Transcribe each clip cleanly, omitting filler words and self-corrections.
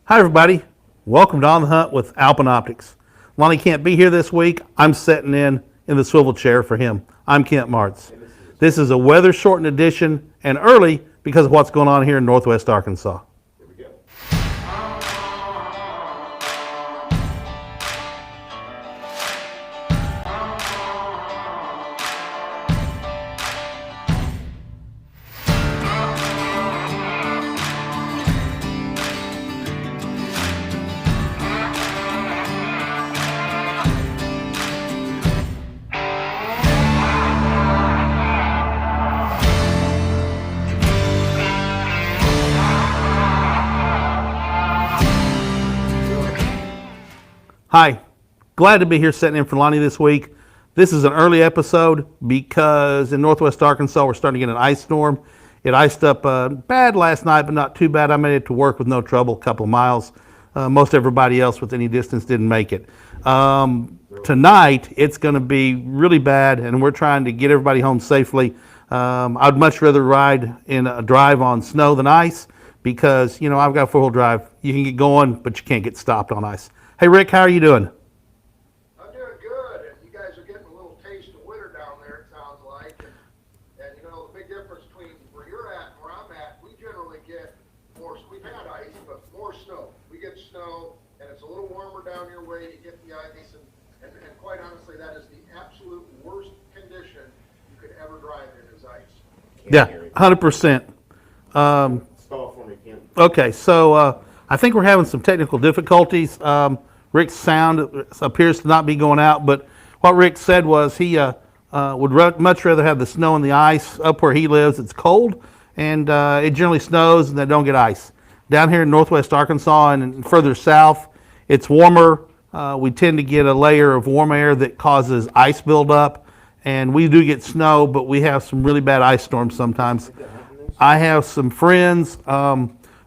Hi, everybody. Welcome to On the Hunt with Alpen Optics. Lonnie can't be here this week. I'm sitting in the swivel chair for him. I'm Kent Martz. This is a weather-shortened edition and early because of what's going on here in Northwest Arkansas. Here we go. Hi, glad to be here sitting in for Lonnie this week. This is an early episode because in Northwest Arkansas we're starting to get an ice storm. It iced up bad last night, but not too bad. I made it to work with no trouble, a couple of miles. Most everybody else with any distance didn't make it. Tonight it's going to be really bad, and we're trying to get everybody home safely. I'd much rather ride in a drive on snow than ice because, you know, I've got a four-wheel drive. You can get going, but you can't get stopped on ice. Hey, Rick, how are you doing? I'm doing good, and you guys are getting a little taste of winter down there, it sounds like. And you know, the big difference between where you're at and where I'm at, we generally get more, we've had ice, but more snow. We get snow, and it's a little warmer down your way, you get the ice, and quite honestly, that is the absolute worst condition you could ever drive in is ice. Yeah, 100%. Stall for me, Ken. Okay, so I think we're having some technical difficulties. Rick's sound appears to not be going out, but what Rick said was he would much rather have the snow and the ice up where he lives. It's cold, and it generally snows, and they don't get ice. Down here in Northwest Arkansas and further south, it's warmer. We tend to get a layer of warm air that causes ice buildup, and we do get snow, but we have some really bad ice storms sometimes. I have some friends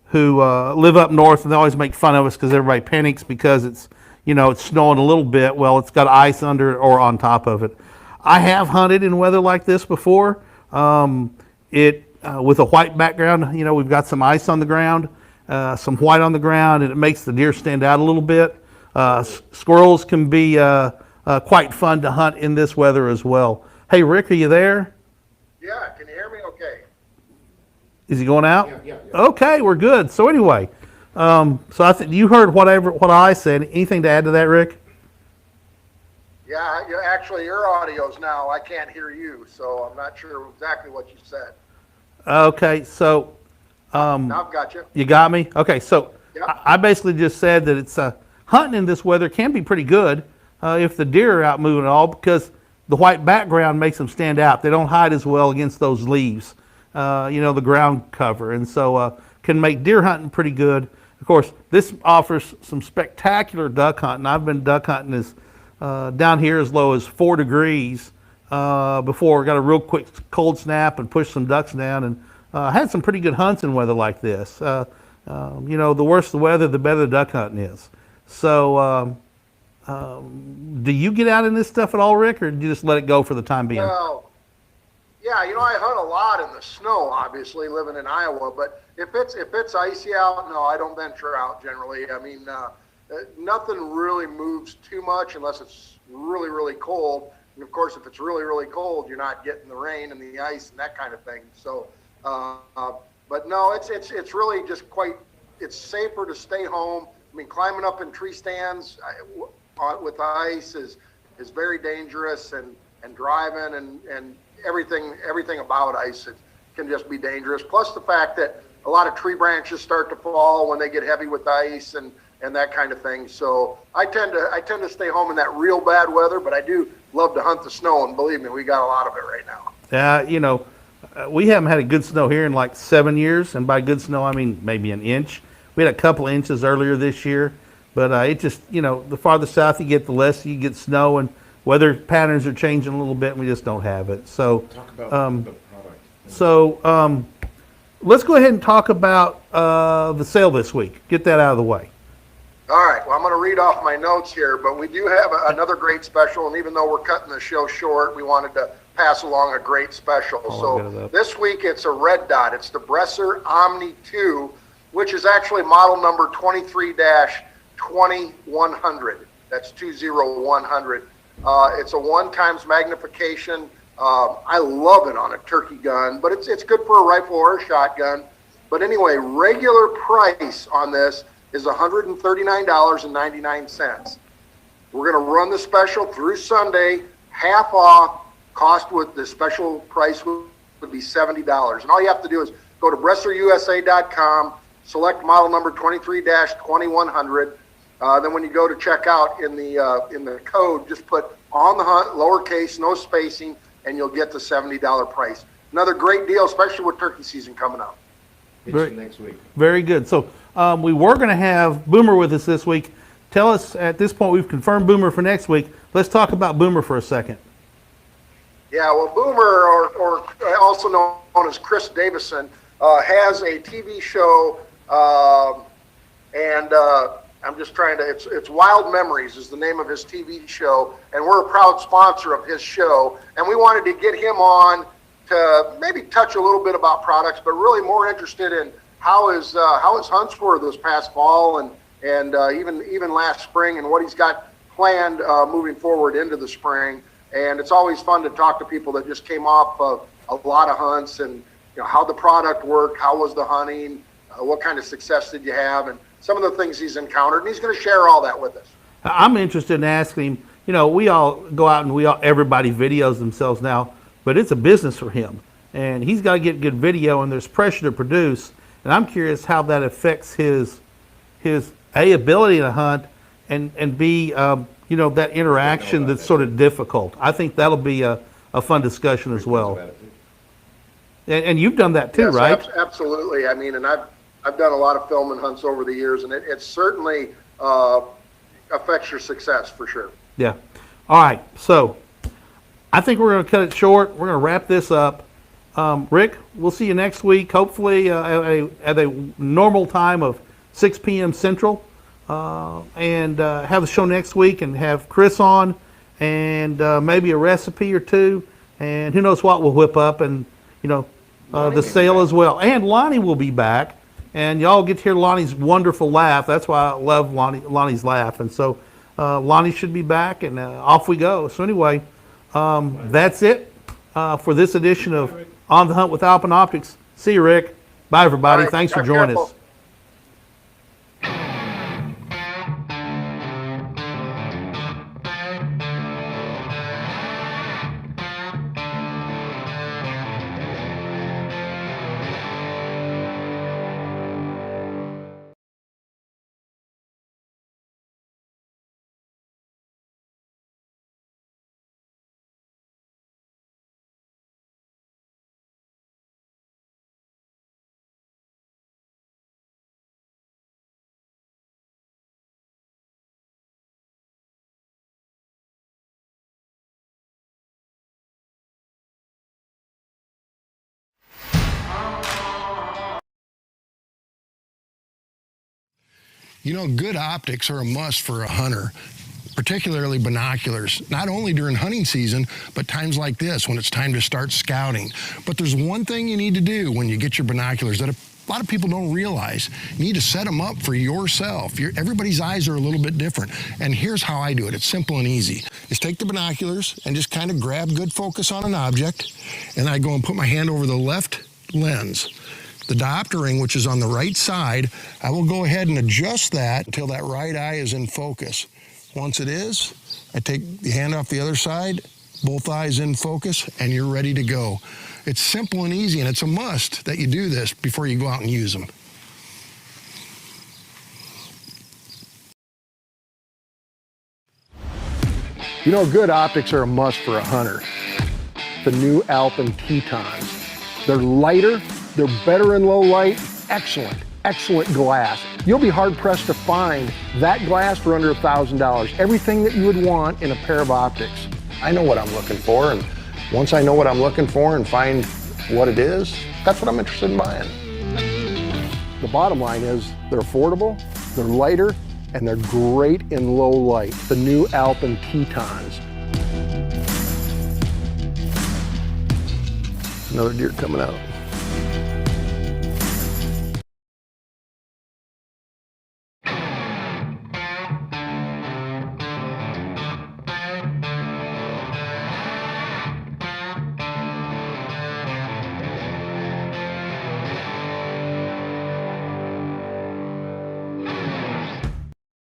who live up north, and they always make fun of us because everybody panics because it's, you know, it's snowing a little bit. Well, it's got ice under it or on top of it. I have hunted in weather like this before. With a white background, you know, we've got some ice on the ground, some white on the ground, and it makes the deer stand out a little bit. Squirrels can be quite fun to hunt in this weather as well. Hey, Rick, are you there? Yeah, can you hear me okay? Is he going out? Yeah. Okay, we're good. So anyway, so I think you heard what I said. Anything to add to that, Rick? Yeah, actually, your audio's now, I can't hear you, so I'm not sure exactly what you said. Okay, so Now I've got you. you got me. Okay, so Yep. I basically just said that it's hunting in this weather can be pretty good if the deer are out moving at all because the white background makes them stand out. They don't hide as well against those leaves. You know, the ground cover, and so can make deer hunting pretty good. Of course, this offers some spectacular duck hunting. I've been duck hunting down here as low as 4 degrees before. Got a real quick cold snap and pushed some ducks down, and had some pretty good hunts in weather like this. You know, the worse the weather, the better the duck hunting is. So, do you get out in this stuff at all, Rick, or do you just let it go for the time being? Well, yeah, you know, I hunt a lot in the snow, obviously, living in Iowa, but if it's icy out, no, I don't venture out generally. I mean, nothing really moves too much unless it's really, really cold. And of course, if it's really, really cold, you're not getting the rain and the ice and that kind of thing. So, but no, it's really just it's safer to stay home. I mean, climbing up in tree stands with ice is very dangerous, and driving and everything about ice, it can just be dangerous. Plus the fact that a lot of tree branches start to fall when they get heavy with ice and that kind of thing. So I tend to stay home in that real bad weather, but I do love to hunt the snow, and believe me, we got a lot of it right now. You know, we haven't had a good snow here in like 7 years, and by good snow I mean maybe an inch. We had a couple inches earlier this year, but it just, you know, the farther south you get, the less you get snow, and weather patterns are changing a little bit, and we just don't have it. So, Talk about the product. Let's go ahead and talk about the sale this week. Get that out of the way. All right, well, I'm going to read off my notes here, but we do have another great special, and even though we're cutting the show short, we wanted to pass along a great special. So this week it's a red dot. It's the Bresser Omni 2. which is actually model number 23-20100. That's 20100. It's a 1x magnification. I love it on a turkey gun, but it's good for a rifle or a shotgun. But anyway, regular price on this is $139.99. We're going to run the special through Sunday, half off. Cost with the special price would be $70. And all you have to do is go to BresslerUSA.com, select model number 23-2100. Then when you go to checkout in the code, just put on the hunt, lowercase, no spacing, and you'll get the $70 price. Another great deal, especially with turkey season coming up. Get you next week. Very good. So we were going to have Boomer with us this week. Tell us, at this point, we've confirmed Boomer for next week. Let's talk about Boomer for a second. Yeah, well, Boomer, or also known as Chris Davison, has a TV show, and I'm just trying to, it's Wild Memories is the name of his TV show, and we're a proud sponsor of his show, and we wanted to get him on to maybe touch a little bit about products, but really more interested in how his hunts were this past fall and even last spring, and what he's got planned moving forward into the spring. And it's always fun to talk to people that just came off of a lot of hunts, and how the product worked, how was the hunting, what kind of success did you have, and some of the things he's encountered. And he's going to share all that with us. I'm interested in asking him, we all go out and everybody videos themselves now, but it's a business for him. And he's got to get good video, and there's pressure to produce. And I'm curious how that affects his A, ability to hunt, and B, that interaction that's sort of difficult. I think that'll be a fun discussion as well. And you've done that too, yes, right? Absolutely. I mean, and I've done a lot of film and hunts over the years, and it certainly affects your success for sure. Yeah. All right. So I think we're going to cut it short. We're going to wrap this up. Rick, we'll see you next week, hopefully at a normal time of 6 p.m. Central. And have the show next week and have Chris on, and maybe a recipe or two, and who knows what we'll whip up, and the sale as well. And Lonnie will be back, and y'all get to hear Lonnie's wonderful laugh. That's why I love Lonnie's laugh. And so Lonnie should be back, and off we go. So anyway, that's it for this edition of On the Hunt with Alpen Optics. See you, Rick. Bye, everybody. Right, thanks for joining us. Good optics are a must for a hunter, particularly binoculars, not only during hunting season, but times like this when it's time to start scouting. But there's one thing you need to do when you get your binoculars that a lot of people don't realize. You need to set them up for yourself. Everybody's eyes are a little bit different. And here's how I do it. It's simple and easy. Just take the binoculars and just kind of grab good focus on an object. And I go and put my hand over the left lens. The diopter ring, which is on the right side, I will go ahead and adjust that until that right eye is in focus. Once it is, I take the hand off the other side, both eyes in focus, and you're ready to go. It's simple and easy, and it's a must that you do this before you go out and use them. Good optics are a must for a hunter. The new Alpen Tetons. They're lighter, they're better in low light, excellent glass. You'll be hard pressed to find that glass for under $1,000. Everything that you would want in a pair of optics. I know what I'm looking for, and once I know what I'm looking for and find what it is, that's what I'm interested in buying. The bottom line is they're affordable, they're lighter, and they're great in low light. The new Alpen Tetons. Another deer coming out.